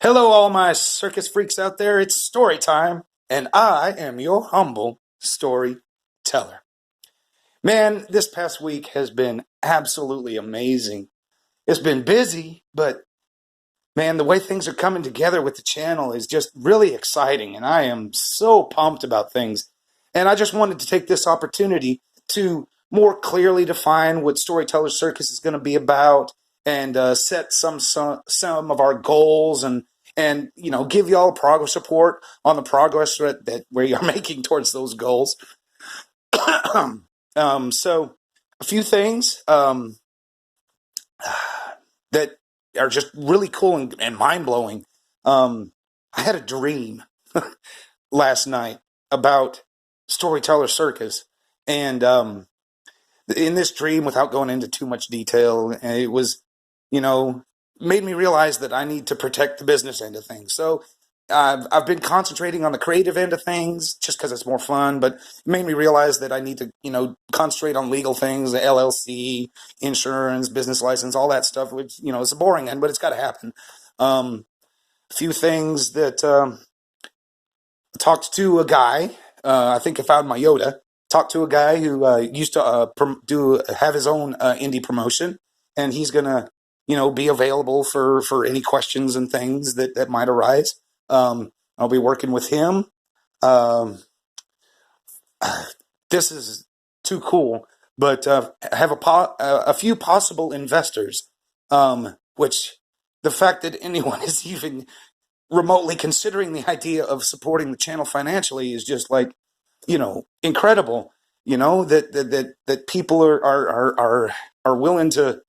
Hello, all my circus freaks out there. It's story time, and I am your humble storyteller. Man, this past week has been absolutely amazing. It's been busy, but man, the way things are coming together with the channel is just really exciting, and I am so pumped about things. And I just wanted to take this opportunity to more clearly define what Storyteller Circus is going to be about, and set some of our goals, and give y'all a progress report on the progress that we are making towards those goals. So a few things that are just really cool and mind blowing. I had a dream last night about Storyteller Circus, and in this dream, without going into too much detail, it was, you know, made me realize that I need to protect the business end of things. So I've been concentrating on the creative end of things just because it's more fun, but it made me realize that I need to, concentrate on legal things, the LLC, insurance, business license, all that stuff, which, is a boring end, but it's got to happen. A few things that I talked to a guy, I think I found my Yoda. Talked to a guy who used to have his own indie promotion, and he's gonna, be available for any questions and things that might arise. I'll be working with him. Um, this is too cool, but I have a few possible investors, which the fact that anyone is even remotely considering the idea of supporting the channel financially is just like, incredible. That people are willing to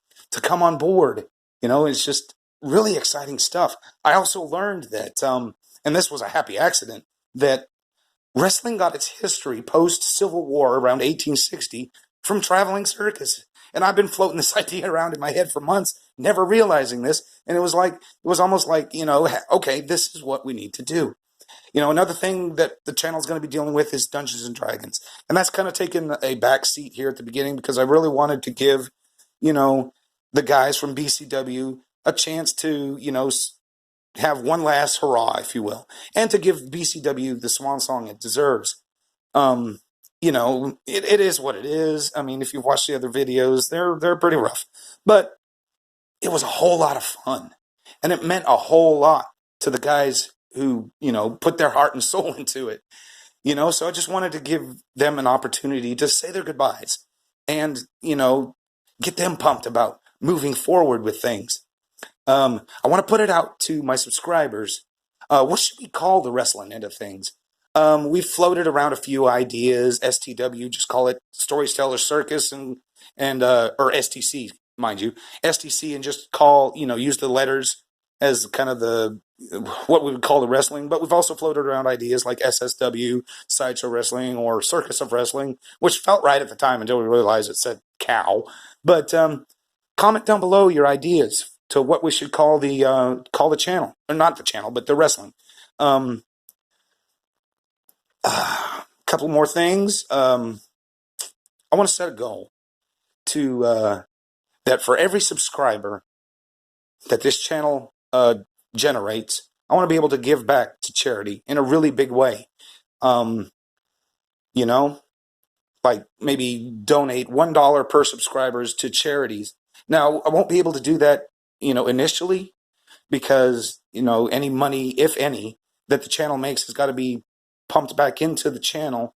come on board. It's just really exciting stuff. I also learned that, and this was a happy accident, that wrestling got its history post Civil War around 1860 from traveling circus. And I've been floating this idea around in my head for months, never realizing this. And it was almost like, okay, this is what we need to do. Another thing that the channel is going to be dealing with is Dungeons and Dragons. And that's kind of taken a back seat here at the beginning because I really wanted to give, the guys from BCW a chance to, have one last hurrah, if you will, and to give BCW the swan song it deserves. Um, it is what it is. I mean, if you've watched the other videos, they're pretty rough, but it was a whole lot of fun, and it meant a whole lot to the guys who put their heart and soul into it. So I just wanted to give them an opportunity to say their goodbyes, and get them pumped about moving forward with things. I want to put it out to my subscribers. What should we call the wrestling end of things? We've floated around a few ideas. STW, just call it Storyteller Circus, and or STC, mind you, STC, and just call use the letters as kind of the what we would call the wrestling. But we've also floated around ideas like SSW, Sideshow Wrestling, or Circus of Wrestling, which felt right at the time until we realized it said cow. But comment down below your ideas to what we should call the channel, or not the channel, but the wrestling. A couple more things. I want to set a goal to that for every subscriber that this channel generates, I want to be able to give back to charity in a really big way. Um, you know, like maybe donate $1 per subscribers to charities. Now, I won't be able to do that, initially, because any money, if any, that the channel makes has got to be pumped back into the channel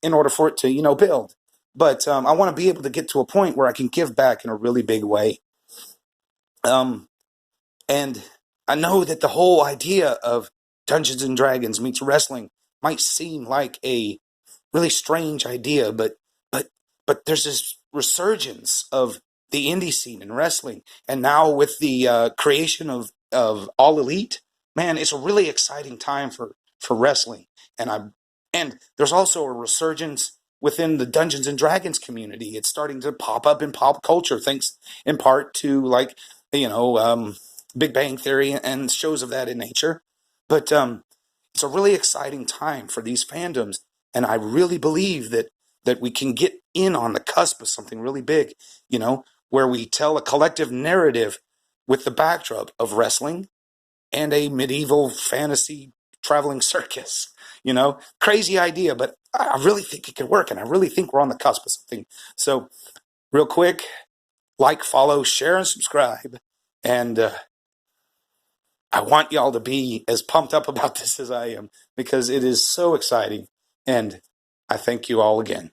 in order for it to build. But I want to be able to get to a point where I can give back in a really big way. And I know that the whole idea of Dungeons and Dragons meets wrestling might seem like a really strange idea, but there's this resurgence of the indie scene in wrestling, and now with the creation of All Elite, man, it's a really exciting time for wrestling. And there's also a resurgence within the Dungeons and Dragons community. It's starting to pop up in pop culture, thanks in part to like Big Bang Theory and shows of that in nature. But it's a really exciting time for these fandoms, and I really believe that we can get in on the cusp of something really big, where we tell a collective narrative with the backdrop of wrestling and a medieval fantasy traveling circus. You know, crazy idea, but I really think it could work, and I really think we're on the cusp of something. So, real quick, like, follow, share, and subscribe. And I want y'all to be as pumped up about this as I am, because it is so exciting. And I thank you all again.